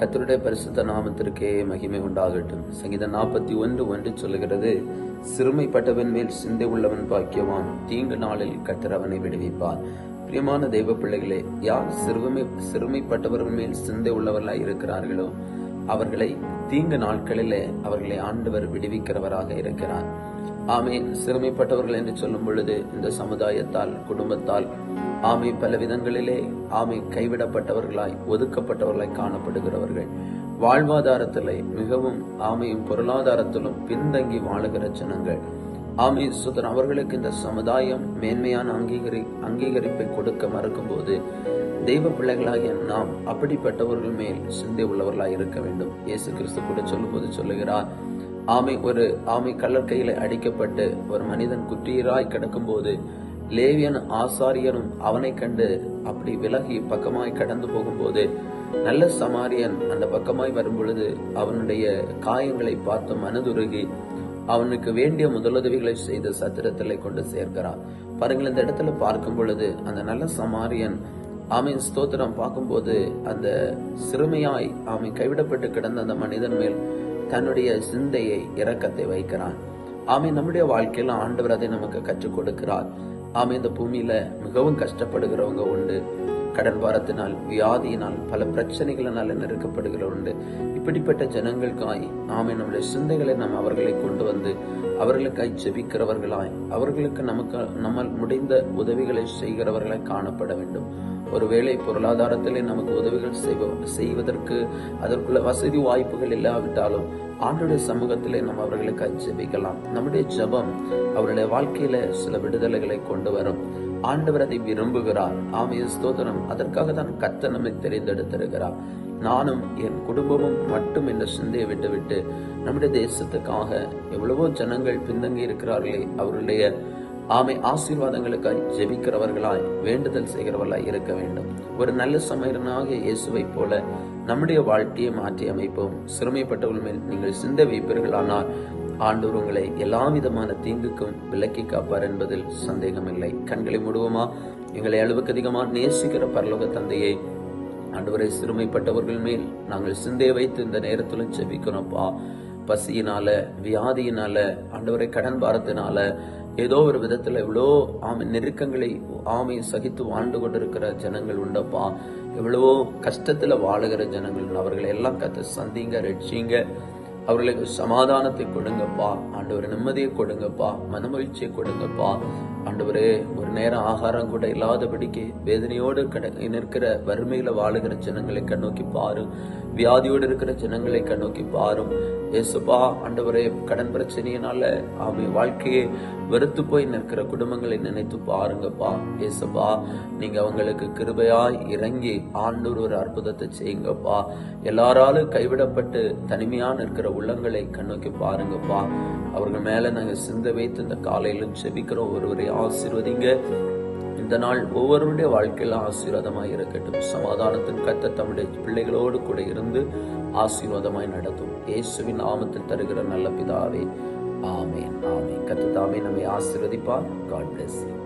கர்த்தருடைய பரிசுத்த நாமத்திற்கே மகிமை உண்டாகட்டும். சங்கீதம் 41:1 சொல்லுகிறது, சிறுமைப்பட்டவன் மேல் சிந்தை உள்ளவன் பாக்கியவான், தீங்கு நாளில் கர்த்தர் அவனை விடுவிப்பார். பிரியமான தெய்வ பிள்ளைகளே, யார் சிறுமைப்பட்டவர்கள் மேல் சிந்தை உள்ளவர்களாய் இருக்கிறார்களோ அவர்களை தீங்கு நாட்களிலே அவர்களை ஆண்டவர் விடுவிக்கிறவராக இருக்கிறார். ஆமீன். சிறுமைப்பட்டவர்கள் என்று சொல்லும் பொழுது இந்த சமுதாயத்தால், குடும்பத்தால் பல விதங்களிலே கைவிடப்பட்டவர்களாய், ஒதுக்கப்பட்டவர்களாய் காணப்படுகிறவர்கள், வாழ்வாதாரத்திலே மிகவும் பொருளாதாரத்திலும் பின்தங்கி வாழுகிற ஜனங்கள். சுதன் அவர்களுக்கு இந்த சமுதாயம் மேன்மையான அங்கீகரிப்பை கொடுக்க மறுக்கும் போது தெய்வ பிள்ளைகளாகிய நாம் அப்படிப்பட்டவர்கள் மேல் சிந்தை உள்ளவர்களாய் இருக்க வேண்டும். இயேசு கிறிஸ்து கூட சொல்லும் போது சொல்லுகிறார், ஒரு கல்லற்கையில அடிக்கப்பட்டு ஒரு மனிதன் குற்றீராய் கிடக்கும் போது லேவியன் ஆசாரியனும் அவனை கண்டு அப்படி விலகி பக்கமாய் கடந்து போகும்போது நல்ல சமாரியன் அந்த பக்கமாய் வரும் பொழுது அவனுடைய காயங்களை பார்த்து மனதுருகி அவனுக்கு வேண்டிய முதலுதவிகளை செய்து சத்திரத்திலே கொண்டு சேர்க்கிறான். பாருங்கள், இந்த இடத்துல பார்க்கும் பொழுது அந்த நல்ல சமாரியன் ஸ்தோத்திரம் பார்க்கும்போது அந்த சிறுமையாய் கைவிடப்பட்டு கிடந்த அந்த மனிதன் மேல் தன்னுடைய சிந்தையை, இரக்கத்தை வைக்கிறான். நம்முடைய வாழ்க்கையில ஆண்டவர் அதை நமக்கு கற்றுக் கொடுக்கிறார். இந்த பூமியில மிகவும் கஷ்டப்படுகிறவங்க உண்டு. கடன் பாரத்தினால், வியாதியினால், பல பிரச்சனைகளினால நெருக்கப்படுகிற உண்டு. இப்படிப்பட்ட ஜனங்களுக்காய் நம்முடைய சிந்தைகளை நாம் அவர்களை கொண்டு வந்து அவர்களுக்காய் ஜெபிக்கிறவர்களாய், அவர்களுக்கு நம்ம முடிந்த உதவிகளை செய்கிறவர்களாய் காணப்பட வேண்டும். ஒருவேளை பொருளாதாரத்திலே நமக்கு உதவிகள் செய்வதற்கு அதற்குள்ள வசதி வாய்ப்புகள் இல்லாவிட்டாலும் ஆண்டவருடைய சமூகத்திலே நாம் அவர்களுக்காய் ஜெபிக்கலாம். நம்முடைய ஜெபம் அவருடைய வாழ்க்கையில சில விடுதலைகளை கொண்டு வரும். ஆண்டவர் அதை விரும்புகிறார். ஸ்தோத்திரம். அதற்காக தான் கர்த்தர் நம்மை தெரிந்தெடுத்திருக்கிறார். நானும் என் குடும்பமும் மட்டும் இந்த சிந்தையை விட்டுவிட்டு நம்முடைய தேசத்துக்காக எவ்வளவோ ஜனங்கள் பின்தங்கி இருக்கிறார்களே, அவருடைய ஆசீர்வாதங்களுக்காய் ஜெபிக்கிறவர்களாய், வேண்டுதல் செய்கிறவர்களாய் இருக்க வேண்டும். ஒரு நல்ல சமயனாக இயேசுவை போல நம்முடைய வாழ்க்கையை மாற்றி அமைப்போம். சிறுமைப்பட்டவர்கள் மேல் நீங்கள் சிந்தை வைப்பீர்களானால் ஆண்டவர் உங்களை எல்லா விதமான தீங்குக்கும் விலக்கி காப்பார் என்பதில் சந்தேகமில்லை. கண்களை மூடுவோமா? எங்களை அளவுக்கு அதிகமாக நேசிக்கிற பரலோக தந்தையை, ஆண்டவரை, சிறுமைப்பட்டவர்கள் மேல் நாங்கள் சிந்தையை வைத்து இந்த நேரத்திலும் ஜெபிக்கிறோம்ப்பா. பசியினால, வியாதியினால, ஆண்டவரை, கடன் பாரத்தினால, ஏதோ ஒரு விதத்துல எவ்வளோ நெருக்கங்களை சகித்து வாழ்ந்து கொண்டிருக்கிற ஜனங்கள் உண்டப்பா. எவ்வளவோ கஷ்டத்துல வாழுகிற ஜனங்கள், அவர்களை எல்லாம் கத்து சந்திங்க, ரட்சிங்க. அவர்களுக்கு சமாதானத்தை கொடுங்கப்பா. ஆண்டவரை, நிம்மதியை கொடுங்கப்பா, மனமகிழ்ச்சியை கொடுங்கப்பா. ஆண்டவரே, ஒரு நேரம் ஆகாரம் கூட இல்லாதபடிக்கு வேதனையோடு நிற்கிற, வறுமையில வாழுகிற ஜனங்களை கண்ணோக்கி பாரு. வியாதியோடு இருக்கிற ஜனங்களை கண்ணோக்கி பாரும். ஏசுப்பா, ஆண்டவரே, கடன் பிரச்சனையினால வாழ்க்கையை வெறுத்து போய் நிற்கிற குடும்பங்களை நினைத்து பாருங்கப்பா. ஏசுப்பா, நீங்க அவங்களுக்கு கிருபையாய் இறங்கி ஆண்டவர் ஒரு அற்புதத்தை செய்யுங்கப்பா. எல்லாராலும் கைவிடப்பட்டு தனிமையா நிற்கிற உள்ளங்களை கண்ணோக்கி பாருங்கப்பா. அவர்கள் மேல நாங்க சிந்தை வைத்து இந்த காலையிலும் செபிக்கிறோம். ஒருவரை ஆசீர்வதிங்க. இந்த நாள் ஒவ்வொருடைய வாழ்க்கையில ஆசீர்வாதமாய் இருக்கட்டும். சமாதானத்தின் கர்த்தர் தம்முடைய பிள்ளைகளோடு கூட இருந்து ஆசீர்வாதமாய் நடத்தும். இயேசுவின் நாமத்தில் தருகிற நல்ல பிதாவே, ஆமேன். ஆமேன். கர்த்தர் தாமே நம்மை ஆசீர்வதிப்பார். God bless you.